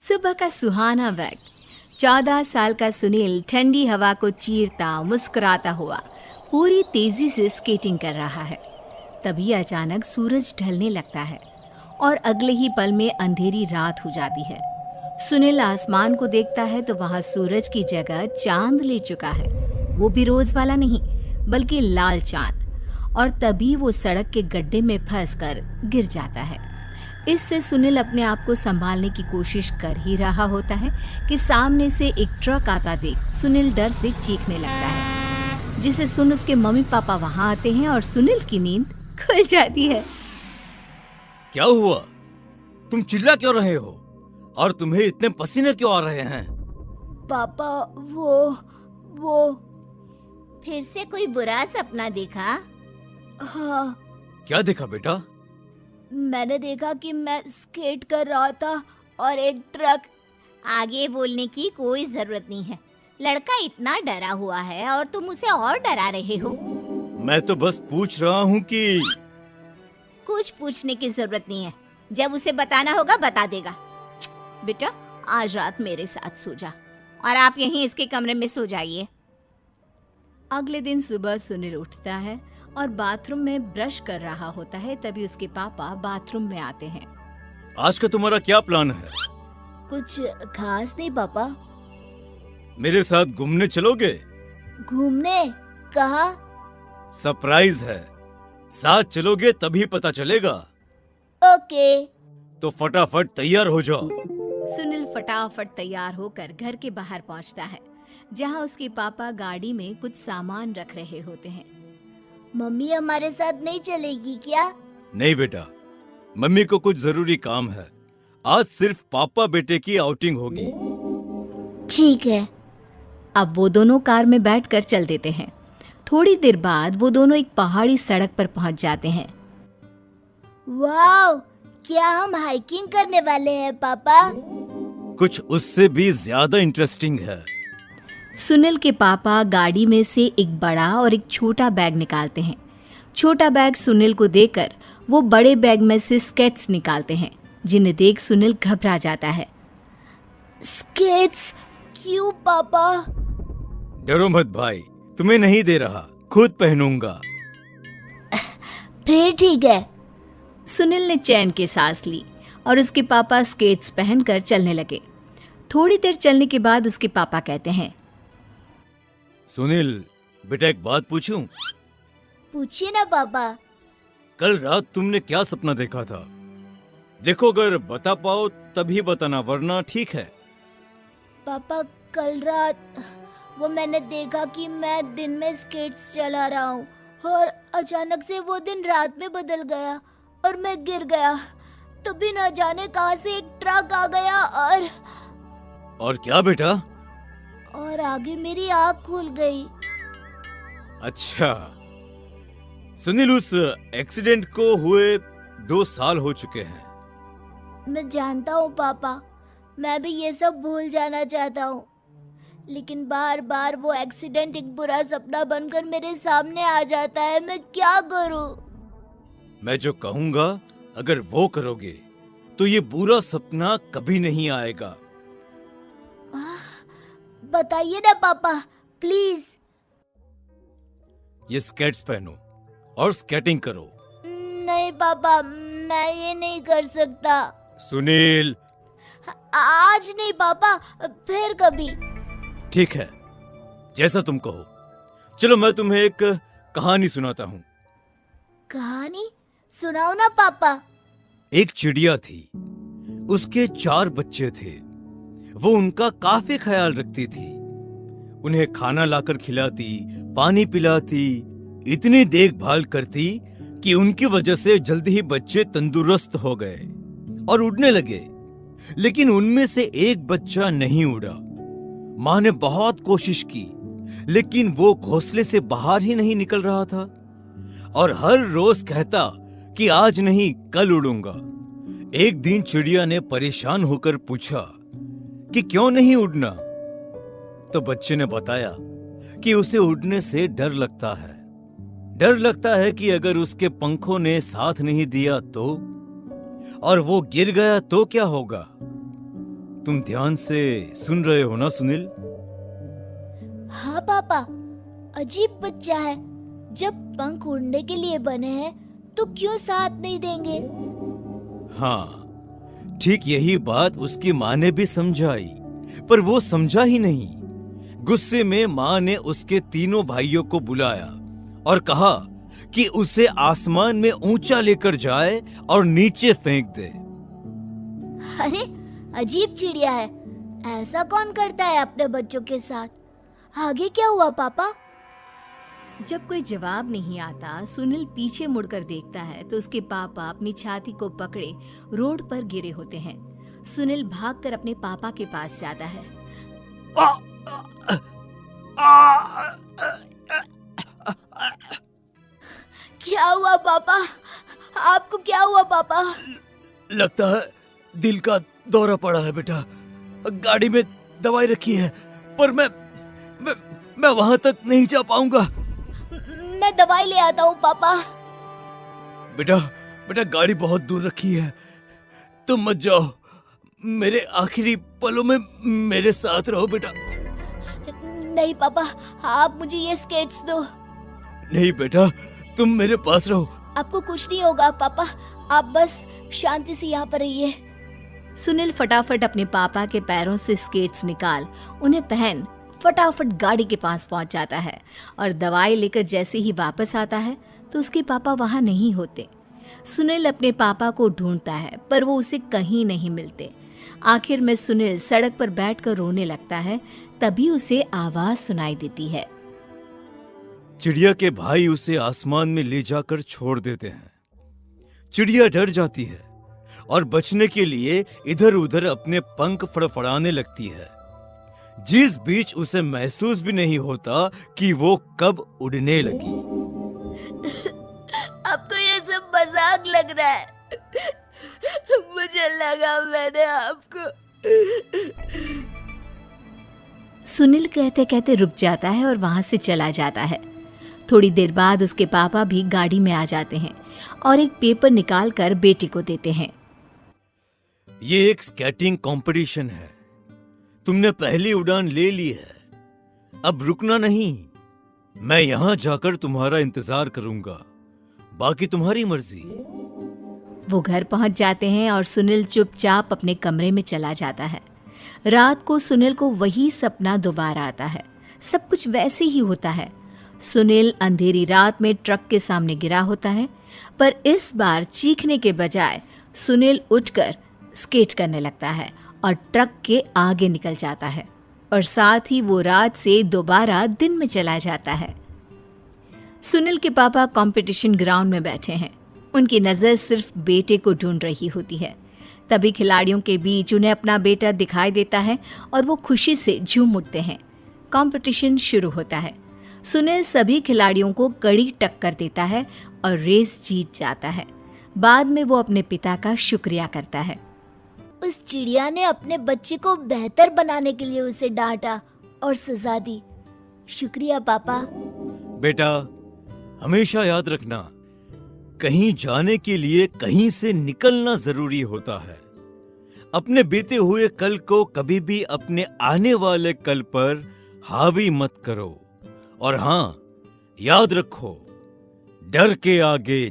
सुबह का सुहाना वक्त। 14 साल का सुनील ठंडी हवा को चीरता मुस्कुराता हुआ पूरी तेजी से स्केटिंग कर रहा है। तभी अचानक सूरज ढलने लगता है और अगले ही पल में अंधेरी रात हो जाती है। सुनील आसमान को देखता है तो वहां सूरज की जगह चांद ले चुका है। वो भी रोज वाला नहीं बल्कि लाल चांद। और तभी वो सड़क के गड्ढे में फंसकर गिर जाता है। इससे सुनील अपने आप को संभालने की कोशिश कर ही रहा होता है कि सामने से एक ट्रक आता देख सुनील डर से चीखने लगता है, जिसे सुन उसके मम्मी पापा वहां आते हैं और सुनील की नींद खुल जाती है। क्या हुआ? तुम चिल्ला क्यों रहे हो? और तुम्हें इतने पसीने क्यों आ रहे हैं? पापा वो फिर से कोई बुरा सपना देखा? हाँ, क्या देखा बेटा? मैंने देखा कि मैं स्केट कर रहा था और एक ट्रक। आगे बोलने की कोई जरूरत नहीं है। लड़का इतना डरा हुआ है और तुम उसे और डरा रहे हो। मैं तो बस पूछ रहा हूँ कि कुछ पूछने की जरूरत नहीं है। जब उसे बताना होगा बता देगा। बेटा, आज रात मेरे साथ सो जा और आप यहीं इसके कमरे में सो जाइए। अगले दिन सुबह सुनील उठता है और बाथरूम में ब्रश कर रहा होता है। तभी उसके पापा बाथरूम में आते हैं। आज का तुम्हारा क्या प्लान है? कुछ खास नहीं पापा। मेरे साथ घूमने चलोगे? घूमने? कहाँ? सरप्राइज है। साथ चलोगे तभी पता चलेगा। ओके। तो फटाफट तैयार हो जाओ। सुनील फटाफट तैयार होकर घर के बाहर पहुंचता है, जहां उसके पापा गाड़ी में कुछ सामान रख रहे होते हैं। मम्मी हमारे साथ नहीं चलेगी क्या? नहीं बेटा, मम्मी को कुछ जरूरी काम है। आज सिर्फ पापा बेटे की आउटिंग होगी। ठीक है। अब वो दोनों कार में बैठकर चल देते हैं। थोड़ी देर बाद वो दोनों एक पहाड़ी सड़क पर पहुंच जाते हैं। वाव! क्या हम हाइकिंग करने वाले हैं पापा? कुछ उससे भी ज्यादा इंटरेस्टिंग है। सुनील के पापा गाड़ी में से एक बड़ा और एक छोटा बैग निकालते हैं। छोटा बैग सुनील को देकर वो बड़े बैग में से स्केट्स निकालते हैं, जिन्हें देख सुनील घबरा जाता है। स्केट्स? क्यों पापा? डरो मत भाई, तुम्हें नहीं दे रहा, खुद पहनूंगा। फिर ठीक है। सुनील ने चैन की सांस ली और उसके पापा स्केट्स पहनकर चलने लगे। थोड़ी देर चलने के बाद उसके पापा कहते हैं, सुनील बेटा, एक बात पूछूं? पूछिए ना पापा। कल रात तुमने क्या सपना देखा था? देखो, अगर बता पाओ तभी बताना, वरना ठीक है। पापा, कल रात वो मैंने देखा कि मैं दिन में स्केट्स चला रहा हूँ और अचानक से वो दिन रात में बदल गया और मैं गिर गया। तभी न जाने कहां से एक ट्रक आ गया और क्या बेटा? और आगे मेरी आँख खुल गई। अच्छा सुनील, उस एक्सीडेंट को हुए 2 साल हो चुके हैं। मैं जानता हूँ पापा, मैं भी ये सब भूल जाना चाहता हूँ, लेकिन बार बार वो एक्सीडेंट एक बुरा सपना बनकर मेरे सामने आ जाता है। मैं क्या करूँ? मैं जो कहूंगा अगर वो करोगे तो ये बुरा सपना कभी नहीं आएगा। बताइए ना पापा, प्लीज। ये स्केट्स पहनो और स्केटिंग करो। नहीं पापा, मैं ये नहीं कर सकता। सुनील! आज नहीं पापा, फिर कभी। ठीक है, जैसा तुम कहो। चलो मैं तुम्हें एक कहानी सुनाता हूँ। कहानी? सुनाओ ना पापा। एक चिड़िया थी, उसके 4 बच्चे थे। वो उनका काफी ख्याल रखती थी। उन्हें खाना लाकर खिलाती, पानी पिलाती, इतनी देखभाल करती कि उनकी वजह से जल्दी ही बच्चे तंदुरुस्त हो गए और उड़ने लगे। लेकिन उनमें से एक बच्चा नहीं उड़ा। माँ ने बहुत कोशिश की, लेकिन वो घोंसले से बाहर ही नहीं निकल रहा था और हर रोज कहता कि आज नहीं कल उड़ूंगा। एक दिन चिड़िया ने परेशान होकर पूछा कि क्यों नहीं उड़ना? तो बच्चे ने बताया कि उसे उड़ने से डर लगता है। डर लगता है कि अगर उसके पंखों ने साथ नहीं दिया तो, और वो गिर गया तो क्या होगा। तुम ध्यान से सुन रहे हो ना सुनील? हाँ पापा, अजीब बच्चा है। जब पंख उड़ने के लिए बने हैं तो क्यों साथ नहीं देंगे? हाँ, ठीक यही बात उसकी माँ ने भी समझाई, पर वो समझा ही नहीं। गुस्से में माँ ने उसके तीनों भाइयों को बुलाया और कहा कि उसे आसमान में ऊंचा लेकर जाए और नीचे फेंक दे। अरे अजीब चिड़िया है, ऐसा कौन करता है अपने बच्चों के साथ? आगे क्या हुआ पापा? जब कोई जवाब नहीं आता, सुनील पीछे मुड़कर देखता है तो उसके पापा अपनी छाती को पकड़े रोड पर गिरे होते हैं। सुनील भागकर अपने पापा के पास जाता है। क्या हुआ पापा? आपको क्या हुआ पापा? लगता है दिल का दौरा पड़ा है बेटा। गाड़ी में दवाई रखी है, पर मैं वहां तक नहीं जा पाऊंगा। मैं दवाई ले आता हूँ पापा। बेटा गाड़ी बहुत दूर रखी है, तुम मत जाओ। मेरे आखिरी पलों में मेरे साथ रहो बेटा। नहीं पापा, आप मुझे ये स्केट्स दो। नहीं बेटा, तुम मेरे पास रहो। आपको कुछ नहीं होगा पापा, आप बस शांति से यहाँ पर रहिए। सुनील फटाफट अपने पापा के पैरों से स्केट्स निकाल उन्हें पहन फटाफट गाड़ी के पास पहुंच जाता है और दवाई लेकर जैसे ही वापस आता है तो उसके पापा वहां नहीं होते। सुनील अपने पापा को ढूंढता है पर वो उसे कहीं नहीं मिलते। आखिर में सुनील सड़क पर बैठकर रोने लगता है, तभी उसे आवाज सुनाई देती है। चिड़िया के भाई उसे आसमान में ले जाकर छोड़ देते हैं। चिड़िया डर जाती है और बचने के लिए इधर उधर अपने पंख फड़फड़ाने लगती है, जिस बीच उसे महसूस भी नहीं होता कि वो कब उड़ने लगी। आपको ये सब मजाक लग रहा है। मुझे लगा मैंने आपको। सुनील कहते कहते रुक जाता है और वहां से चला जाता है। थोड़ी देर बाद उसके पापा भी गाड़ी में आ जाते हैं और एक पेपर निकालकर बेटी को देते हैं। ये एक स्केटिंग कंपटीशन है, तुमने पहली उड़ान ले ली है, अब रुकना नहीं। मैं यहां जाकर तुम्हारा इंतजार करूंगा, बाकी तुम्हारी मर्जी। वो घर पहुंच जाते हैं और सुनील चुपचाप अपने कमरे में चला जाता है। रात को सुनील को वही सपना दोबारा आता है। सब कुछ वैसे ही होता है। सुनील अंधेरी रात में ट्रक के सामने गिरा होता है, पर इस बार चीखने के बजाय सुनील उठकर स्केट करने लगता है और ट्रक के आगे निकल जाता है और साथ ही वो रात से दोबारा दिन में चला जाता है। सुनील के पापा कंपटीशन ग्राउंड में बैठे हैं। उनकी नज़र सिर्फ बेटे को ढूंढ रही होती है। तभी खिलाड़ियों के बीच उन्हें अपना बेटा दिखाई देता है और वो खुशी से झूम उठते हैं। कंपटीशन शुरू होता है। सुनील सभी खिलाड़ियों को कड़ी टक्कर देता है और रेस जीत जाता है। बाद में वो अपने पिता का शुक्रिया करता है। उस चिड़िया ने अपने बच्चे को बेहतर बनाने के लिए उसे डांटा और सजा दी। शुक्रिया पापा। बेटा, हमेशा याद रखना, कहीं जाने के लिए कहीं से निकलना जरूरी होता है। अपने बीते हुए कल को कभी भी अपने आने वाले कल पर हावी मत करो। और हाँ, याद रखो, डर के आगे